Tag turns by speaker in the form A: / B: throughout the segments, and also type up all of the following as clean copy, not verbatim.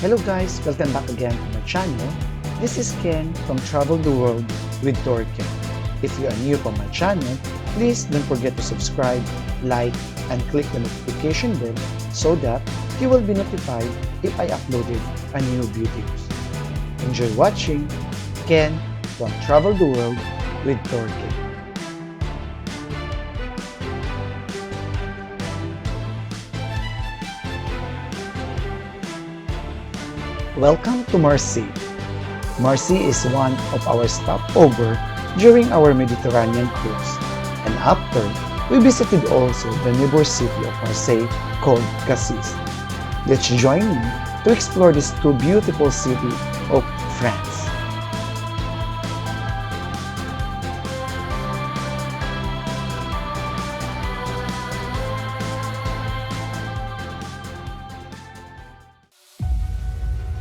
A: Hello guys, welcome back again to my channel. This is Ken from Travel the World with Turkey. If you are new to my channel, please don't forget to subscribe, like, and click the notification bell so that you will be notified if I uploaded a new videos. Enjoy watching Ken from Travel the World with Turkey. Welcome to Marseille. Marseille is one of our stopover during our Mediterranean cruise, and after, we visited also the neighbor city of Marseille called Cassis. Let's join me to explore these two beautiful cities of France.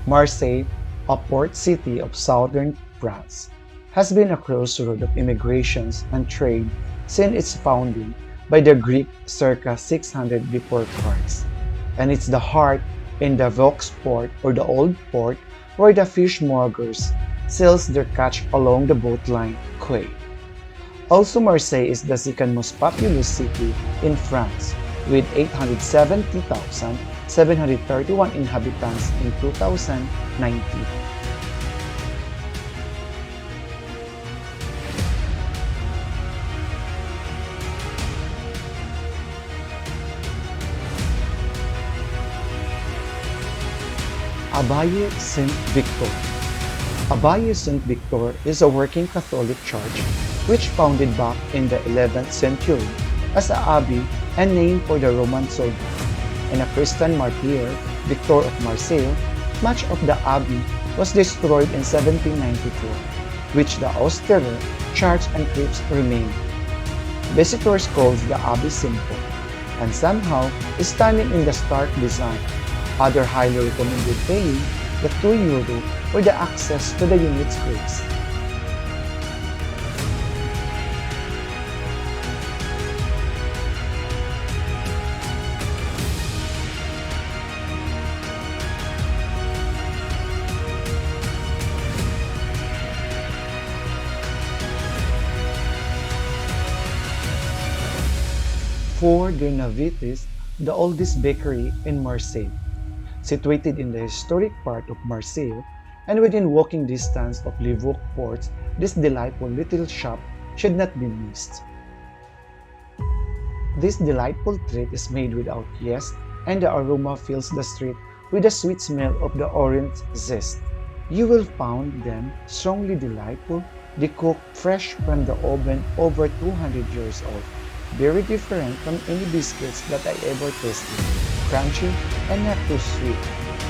A: Marseille, a port city of southern France, has been a crossroad of immigrations and trade since its founding by the Greek circa 600 before Christ, and it's the heart in the Vaux port or the Old Port where the fishmongers sells their catch along the boat line quay. Also, Marseille is the second most populous city in France with 870,731 inhabitants in 2019. Abbey Saint-Victor. Abbey Saint-Victor is a working Catholic church which founded back in the 11th century as an abbey and named for the Roman soldier. And a Christian martyr, Victor of Marseille, much of the abbey was destroyed in 1794, which the austere church and crypts remained. Visitors call the abbey simple, and somehow stunning in the stark design. Other highly recommended paying the €2 for the access to the unit's graves. For the Navites, the oldest bakery in Marseille. Situated in the historic part of Marseille and within walking distance of Le Vaux ports, this delightful little shop should not be missed. This delightful treat is made without yeast, and the aroma fills the street with the sweet smell of the orange zest. You will find them strongly delightful. They cook fresh from the oven over 200 years old. Very different from any biscuits that I ever tasted. Crunchy and not too sweet.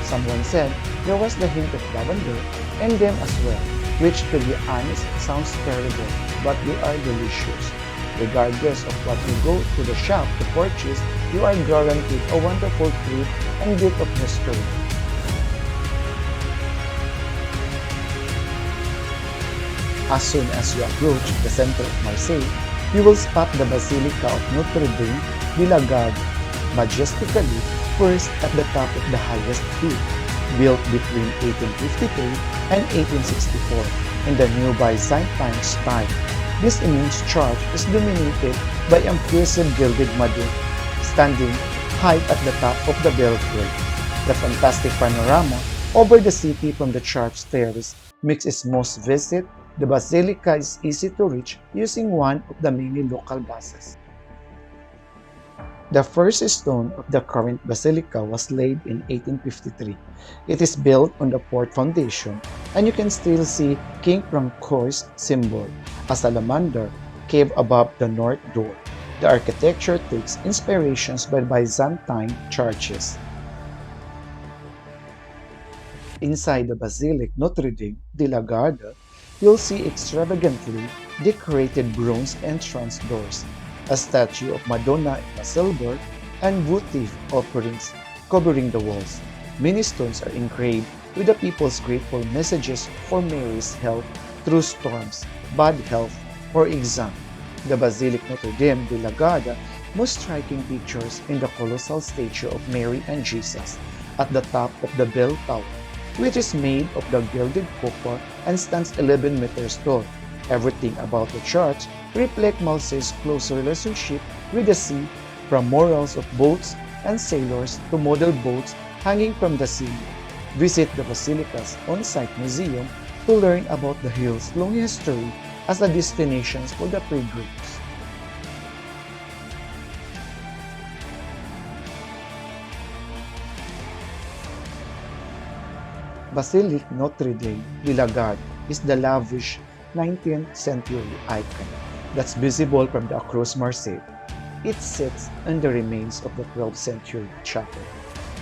A: Someone said there was the hint of lavender in them as well, which to be honest sounds terrible, but they are delicious. Regardless of what you go to the shop to purchase, you are guaranteed a wonderful treat and bit of history. As soon as you approach the center of Marseille, you will spot the Basilica of Notre de la Garde, majestically perched at the top of the highest peak, built between 1853 and 1864 in the new Byzantine style. This immense church is dominated by impressive gilded Madonna, standing high at the top of the belfry. The fantastic panorama over the city from the church terrace makes its most visit. The Basilica is easy to reach using one of the many local buses. The first stone of the current basilica was laid in 1853. It is built on the port foundation, and you can still see King Francois' symbol, a salamander, cave above the north door. The architecture takes inspirations by Byzantine churches. Inside the Basilica Notre de la Garde, you'll see extravagantly decorated bronze entrance doors, a statue of Madonna in silver, and votive offerings covering the walls. Many stones are engraved with the people's grateful messages for Mary's health through storms, bad health, or exam. The Basilica Notre Dame de la Garde most striking pictures in the colossal statue of Mary and Jesus at the top of the bell tower, which is made of the gilded cupola and stands 11 meters tall. Everything about the church reflects Marseille's close relationship with the sea, from murals of boats and sailors to model boats hanging from the sea. Visit the Basilica's on-site museum to learn about the hill's long history as a destination for the pilgrims. Basilica Notre de la Garde is the lavish 19th century icon that's visible from the across Marseille. It sits on the remains of the 12th century chapel,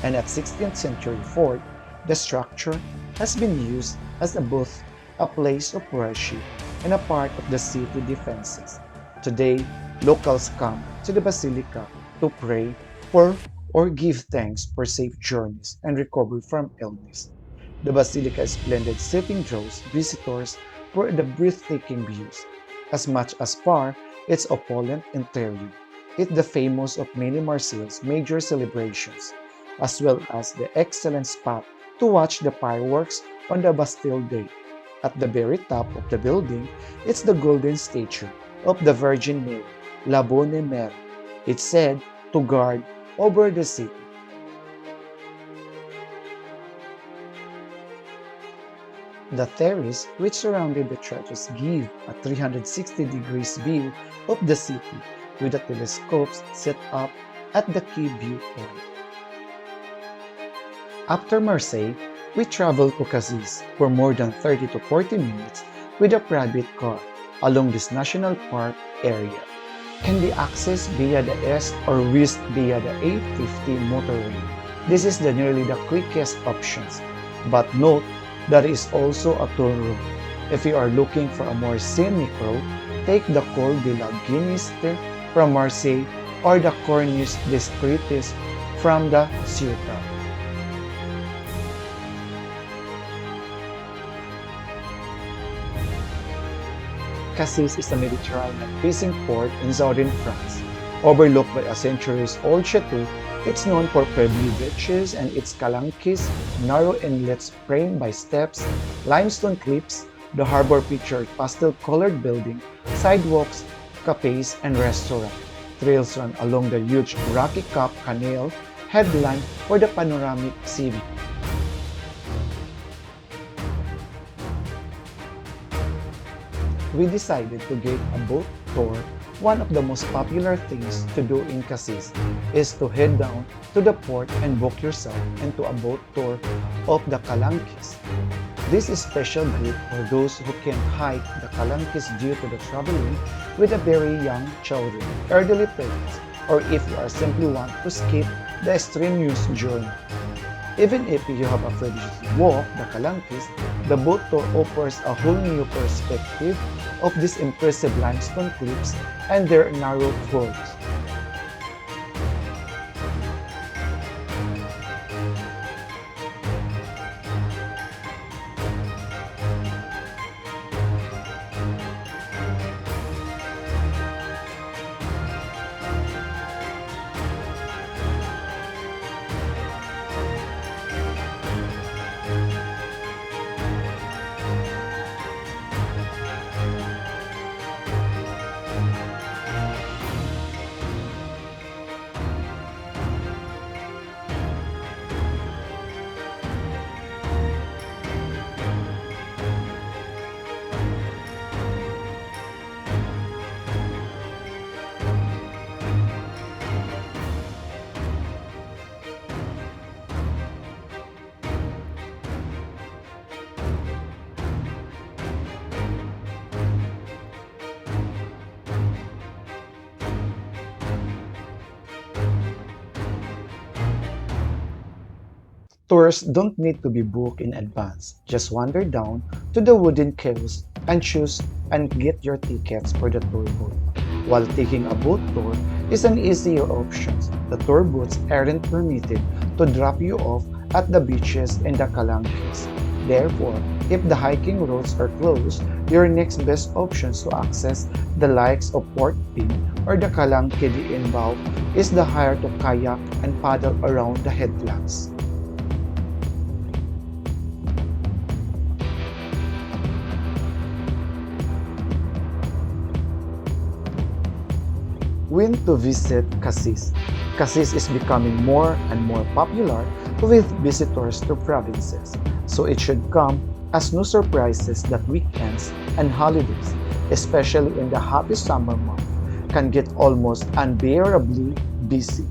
A: and at 16th century fort, the structure has been used as both a place of worship and a part of the city defenses. Today, locals come to the Basilica to pray for or give thanks for safe journeys and recovery from illness. The Basilica's splendid setting draws visitors for the breathtaking views, as much as for its opulent interior. It's the famous of many Marseille's major celebrations, as well as the excellent spot to watch the fireworks on the Bastille Day. At the very top of the building, it's the golden statue of the Virgin Mary, La Bonne Mère. It's said to guard over the city. The terrace which surrounded the churches give a 360 degrees view of the city with the telescopes set up at the key viewpoint. After Marseille, we traveled to Casis for more than 30 to 40 minutes with a private car along this national park area. Can be accessed via the east or west via the A50 motorway. This is nearly the quickest options, but note there is also a toll road. If you are looking for a more scenic route, take the Col de la Guiniste from Marseille or the Corniche des Crites from the Ceuta. Casis is a Mediterranean-facing port in southern France. Overlooked by a centuries-old chateau, it's known for pebbly beaches and its Calanques, narrow inlets framed by steps, limestone cliffs. The harbor featured pastel-colored buildings, sidewalks, cafes, and restaurants. Trails run along the huge rocky Cap Canal headland for the panoramic sea view. We decided to get a boat tour. One of the most popular things to do in Casis is to head down to the port and book yourself into a boat tour of the Calanques. This is special group for those who can hike the Calanques due to the traveling with a very young children, elderly parents, or if you are simply want to skip the strenuous journey. Even if you have a privilege to walk the Calanques, the boat tour offers a whole new perspective of these impressive limestone cliffs and their narrow fords. Tours don't need to be booked in advance. Just wander down to the wooden kiosk and choose and get your tickets for the tour boat. While taking a boat tour is an easier option, the tour boats aren't permitted to drop you off at the beaches in the Calanques. Therefore, if the hiking routes are closed, your next best options to access the likes of Port Pin or the Calanque de Inbao is the hire to kayak and paddle around the headlands. When to visit Casis? Casis is becoming more and more popular with visitors to provinces, so it should come as no surprises that weekends and holidays, especially in the happy summer month, can get almost unbearably busy.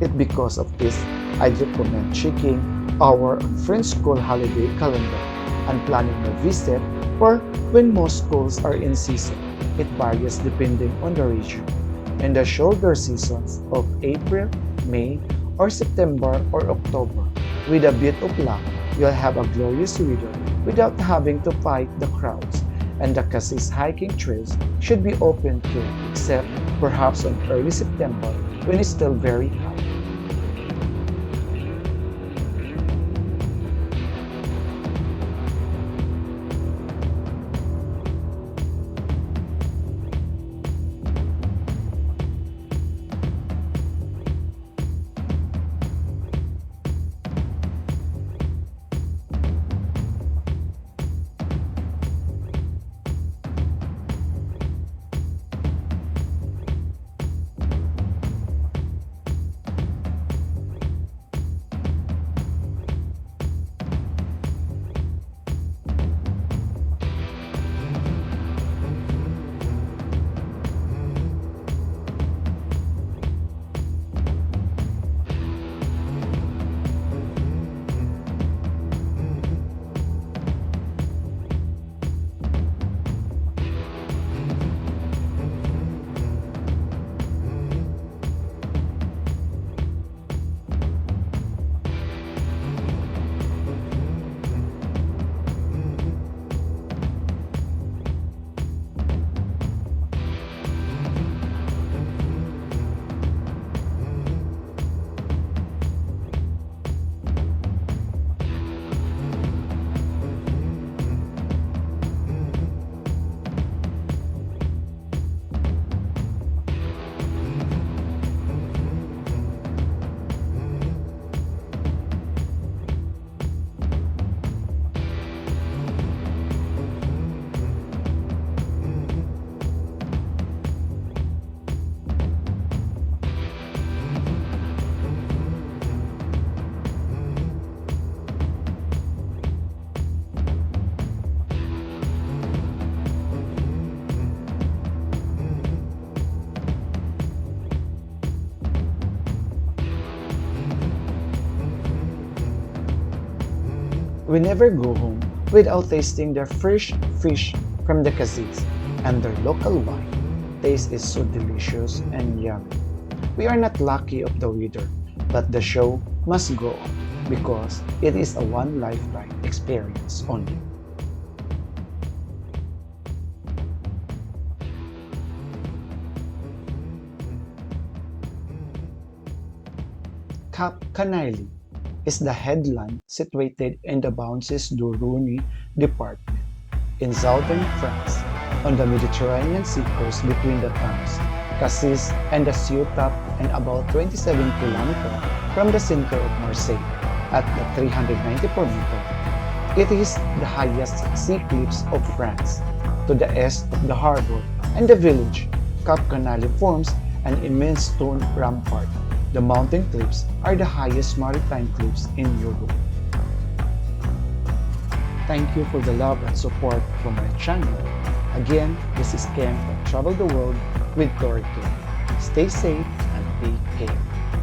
A: It because of this, I'd recommend checking our French school holiday calendar and planning your visit for when most schools are in season. It varies depending on the region. In the shoulder seasons of April, May, or September or October, with a bit of luck, you'll have a glorious weather without having to fight the crowds, and the Casis hiking trails should be open too, except perhaps on early September when it's still very hot. We never go home without tasting their fresh fish from the Casis, and their local wine. Taste is so delicious and yummy. We are not lucky of the weather, but the show must go on because it is a one lifetime experience only. Cap Canaille is the headland situated in the Bounces-du-Rhône department in southern France, on the Mediterranean Sea coast between the towns Casis and the Ceuta, and about 27 kilometers from the center of Marseille at the 394 meter. It is the highest sea cliffs of France. To the east of the harbor and the village, Cap Canaille forms an immense stone rampart. The mountain cliffs are the highest maritime cliffs in Europe. Thank you for the love and support from my channel. Again, this is Ken from Travel the World with Notre. Stay safe and take care.